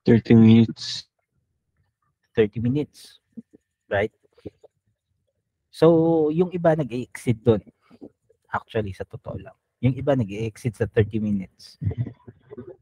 30 minutes. 30 minutes, right? So, yung iba nag-exceed doon. Actually, sa totoo lang. Yung iba nag-exceed sa 30 minutes.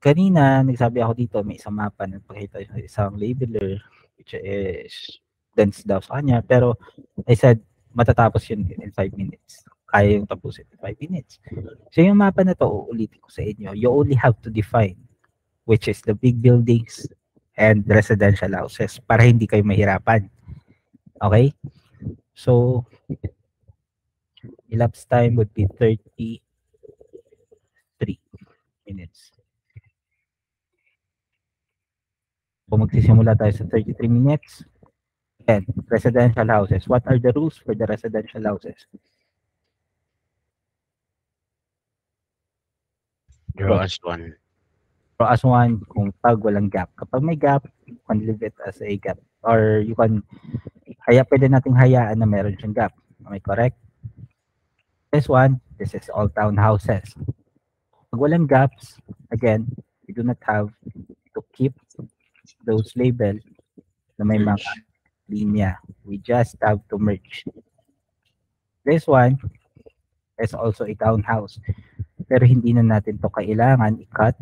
Kanina, nagsabi ako dito, may isang mapa na pakita sa isang labeler, which is dense daw sa kanya. Pero, I said, matatapos yun in 5 minutes. Kaya yung tapusin in 5 minutes. So, yung mapa na to, uulitin ko sa inyo. You only have to define which is the big buildings and residential houses para hindi kayo mahirapan. Okay? So, elapsed time would be 33 minutes. Kung magsisimula tayo sa 33 minutes, again, residential houses. What are the rules for the residential houses? Draw Go. as one. Draw as one kung pag walang gap. Kapag may gap, you can leave it as a gap. Or you can, pwede nating hayaan na meron siyang gap. Am I correct? This one, this is all townhouses. Pag walang gaps, again, we do not have to keep those labels na may mga Merge. linya. We just have to merge. This one is also a townhouse. Pero hindi na natin to kailangan i-cut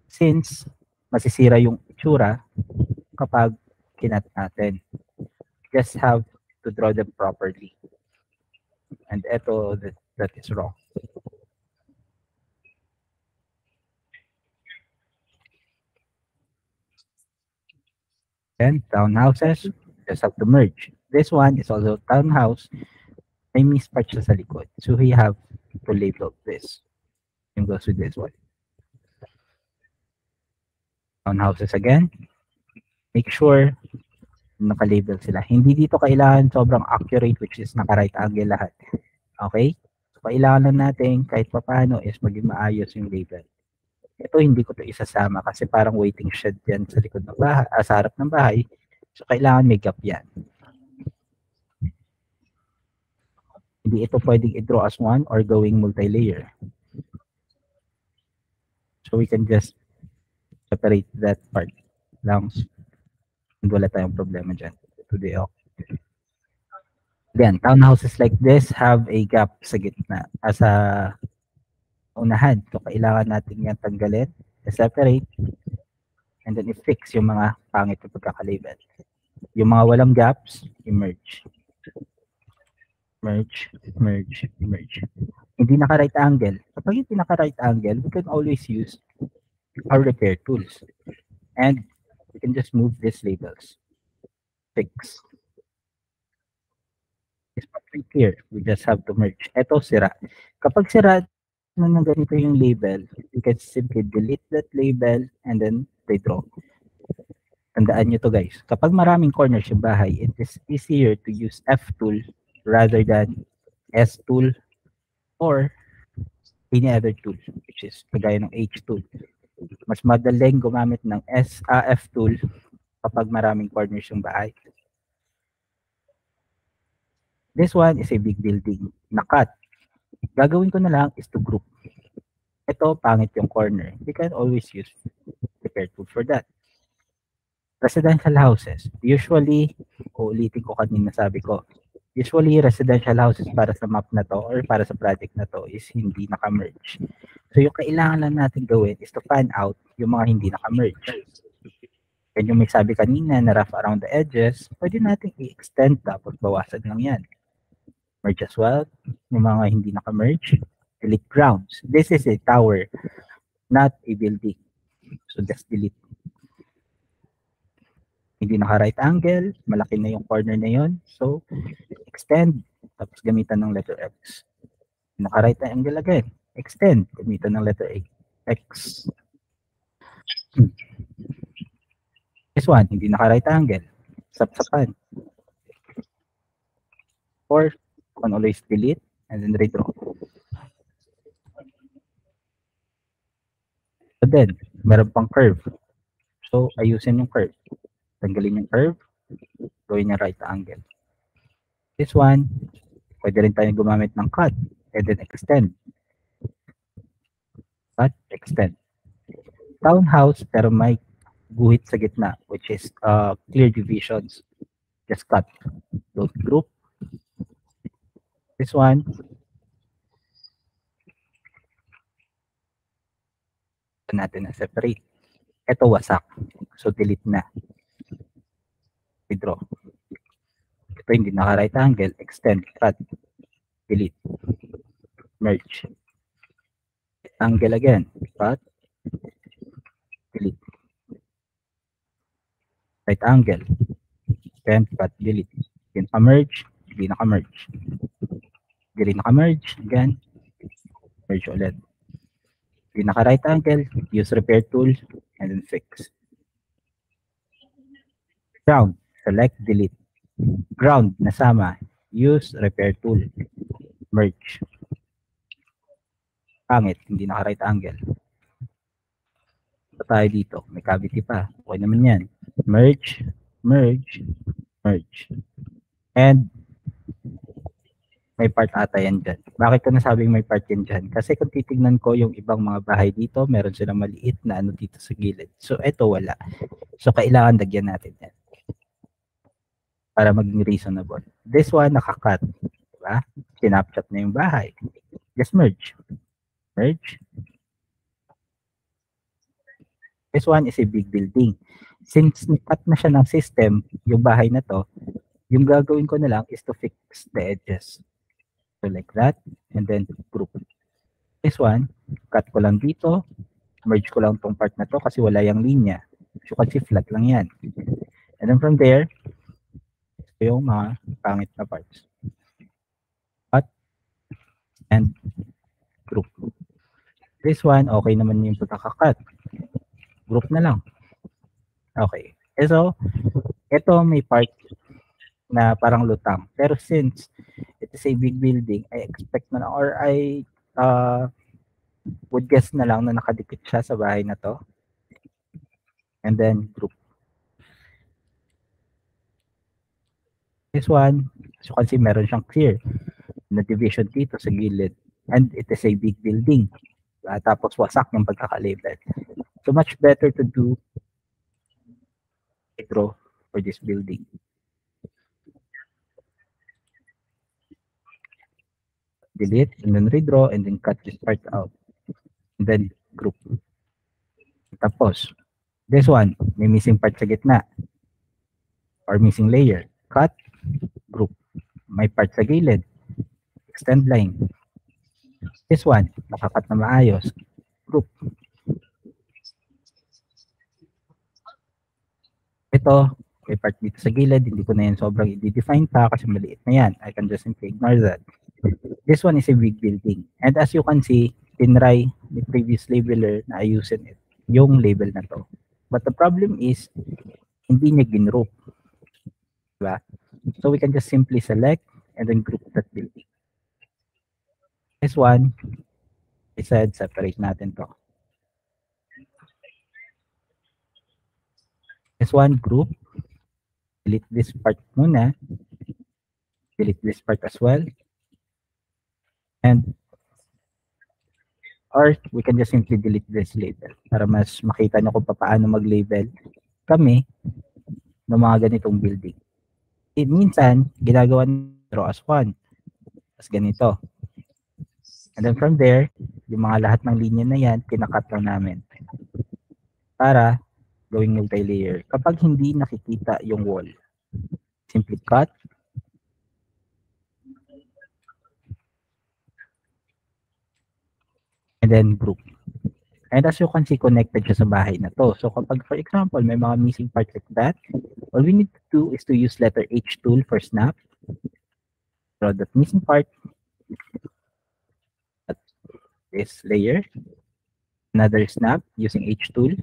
since masisira yung itsura kapag kinat natin. Just have to draw them properly. And eto, that is wrong. And townhouses, just have to merge. This one is also townhouse. May mispatch siya sa likod. So we have to label this. Same goes with this one. Townhouses again. Make sure naka-label sila. Hindi dito kailangan sobrang accurate which is naka-right angle lahat. Okay? So kailangan lang natin kahit papaano is maging maayos yung label. Ito hindi ko to isasama kasi parang waiting shed yan sa likod ng bahay, sa harap ng bahay. So kailangan may gap yan. Hindi ito pwedeng i-draw as one or going multi-layer. So we can just separate that part lang. And wala tayong problema dyan. Today, okay. Then, townhouses like this have a gap sa gitna. Sa unahan. So, kailangan natin yan tanggalin, separate, and then i-fix yung mga pangit na pagkakalabel. Yung mga walang gaps, i-merge. Merge, merge, merge. Hindi naka-right angle. Kapag hindi naka-right angle, we can always use our repair tools. And we can just move these labels. Fix. It's perfect here. We just have to merge. Ito, sira. Kapag sira na ng ganito yung label, you can simply delete that label and then redraw. Tandaan nyo to guys. Kapag maraming corners yung bahay, it is easier to use F tool rather than S tool or any other tool, which is kagaya ng H tool. Mas madaling gumamit ng F tool kapag maraming corners yung bahay. This one is a big building na cut. Gagawin ko na lang is to group. Ito, pangit yung corner. We can always use repair tool for that. Residential houses. Usually, ulitin ko kanina sabi ko, usually residential houses para sa map na to or para sa project na to is hindi naka-merge. So yung kailangan lang natin gawin is to find out yung mga hindi naka-merge. And yung may sabi kanina na rough around the edges, pwede natin i-extend tapos bawasan lang yan. Merge as well. Yung mga hindi naka-merge, delete grounds. This is a tower, not a building. So just delete. Hindi naka-right angle, malaki na yung corner na yon. So extend, tapos gamitan ng letter X. Naka-right angle again. Extend, gamitan ng letter X. This one, hindi naka-right angle. Sapsapan. Or you can always delete and then redraw. So then, meron pang curve. So, ayusin yung curve. Tanggalin yung curve, gawin niya right angle. This one, pwede rin tayo gumamit ng cut and then extend. Cut, extend. Townhouse pero may guhit sa gitna, which is clear divisions. Just cut. Don't group. This one, natin na separate. Ito wasak. So delete na. Withdraw. Ito hindi naka right angle, extend, cut, delete, merge. Right angle again, cut, delete. Right angle, extend, cut, delete. Then merge, hindi naka-merge. Hindi naka-merge, again, merge ulit. Hindi naka right angle, use repair tool, and then fix. Ground, select, delete. Ground, nasama, use repair tool, merge. Pangit, hindi naka right angle. Pa tayo dito, may cavity pa. Okay naman yan. Merge, merge, merge. And may part ata yan dyan. Bakit ko nasabing may part yan dyan? Kasi kung titignan ko yung ibang mga bahay dito, meron silang maliit na ano dito sa gilid. So, eto wala. So, kailangan dagyan natin yan. Para maging reasonable. This one, nakakat. Diba? Sinapchat na yung bahay. Just merge. Merge. This one is a big building. Since cut na siya ng system, yung bahay na to, yung gagawin ko na lang is to fix the edges. So like that, and then group. This one, cut ko lang dito, merge ko lang tong part na to kasi wala yung linya. So kasi flat lang yan. And then from there, yung mga pangit na parts. Cut, and group. This one, okay naman yung pagkakakat. Group na lang. Okay. So, ito may part na parang lutang. Pero since it is a big building, I expect na or I would guess na lang na nakadikit siya sa bahay na to. And then group. This one, as you can see, meron siyang clear na division dito sa gilid. And it is a big building. Tapos wasak yung pagkakalabel. So much better to do a draw for this building. Delete and then redraw and then cut this part out. And then group. Tapos, this one, may missing part sa gitna or missing layer. Cut, group. May part sa gilid. Extend line. This one, nakakat na maayos. Group. Ito, may part dito sa gilid. Hindi ko na yan sobrang i-define pa kasi maliit na yan. I can just simply ignore that. This one is a big building. And as you can see, tinry the previous labeler na ayusin it, yung label na to. But the problem is, hindi niya ginroup. Diba? So we can just simply select and then group that building. This one, I said separate natin to. This one, group. Delete this part muna. Delete this part as well. And or we can just simply delete this label para mas makita nyo kung paano mag-label kami ng mga ganitong building. Minsan, ginagawa nyo as one. As ganito. And then from there, yung mga lahat ng linya na yan, kinakat lang namin. Para gawing multi-layer. Kapag hindi nakikita yung wall, simply cut. And then group. And as you can see, connected siya sa bahay na to. So kapag, for example, may mga missing parts like that, all we need to do is to use letter H tool for snap. Draw that missing part. This layer. Another snap using H tool.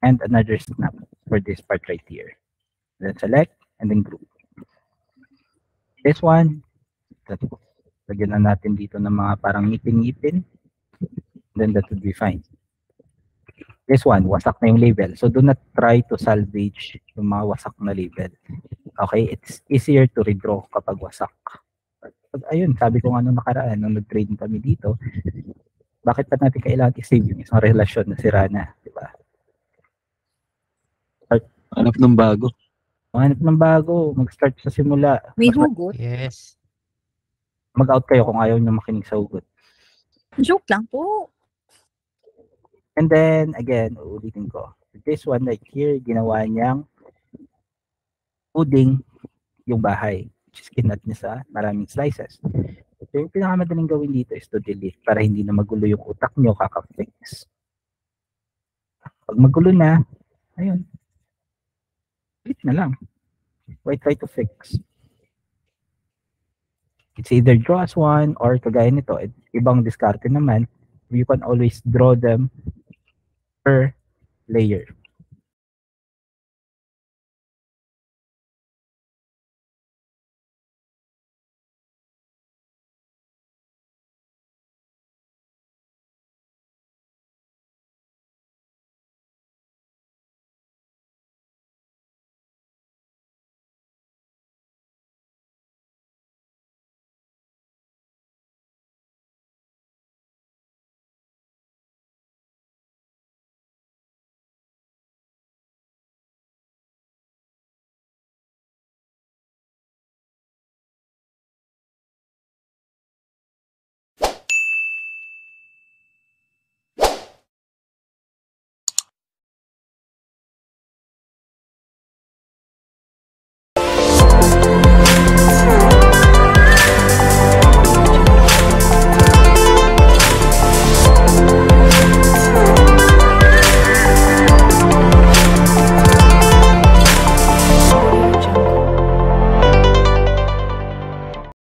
And another snap for this part right here. Then select and then group. This one, lagyan na natin dito ng mga parang ngipin-ngipin. Then that would be fine. This one, wasak na yung label. So do not try to salvage yung mga wasak na label. Okay, it's easier to redraw kapag wasak. Ayun, sabi ko nga nung nakaraan, nung nag-trade kami dito, bakit pa natin kailangan i-save yung isang relasyon na sira na, di ba? Hanap ng bago. Hanap ng bago, mag-start sa simula. May Mas hugot. Yes. mag-out kayo kung ayaw nyo makinig sa hugot. Joke lang po. And then, again, uulitin ko. This one right here, ginawa niyang pudding yung bahay. Which is kinat niya sa maraming slices. So, yung pinakamadaling gawin dito is to delete para hindi na magulo yung utak nyo kaka-fix. Pag magulo na, ayun. Delete na lang. Why try to fix? It's either draw as one or kagaya nito, ibang diskarte naman, you can always draw them per layer.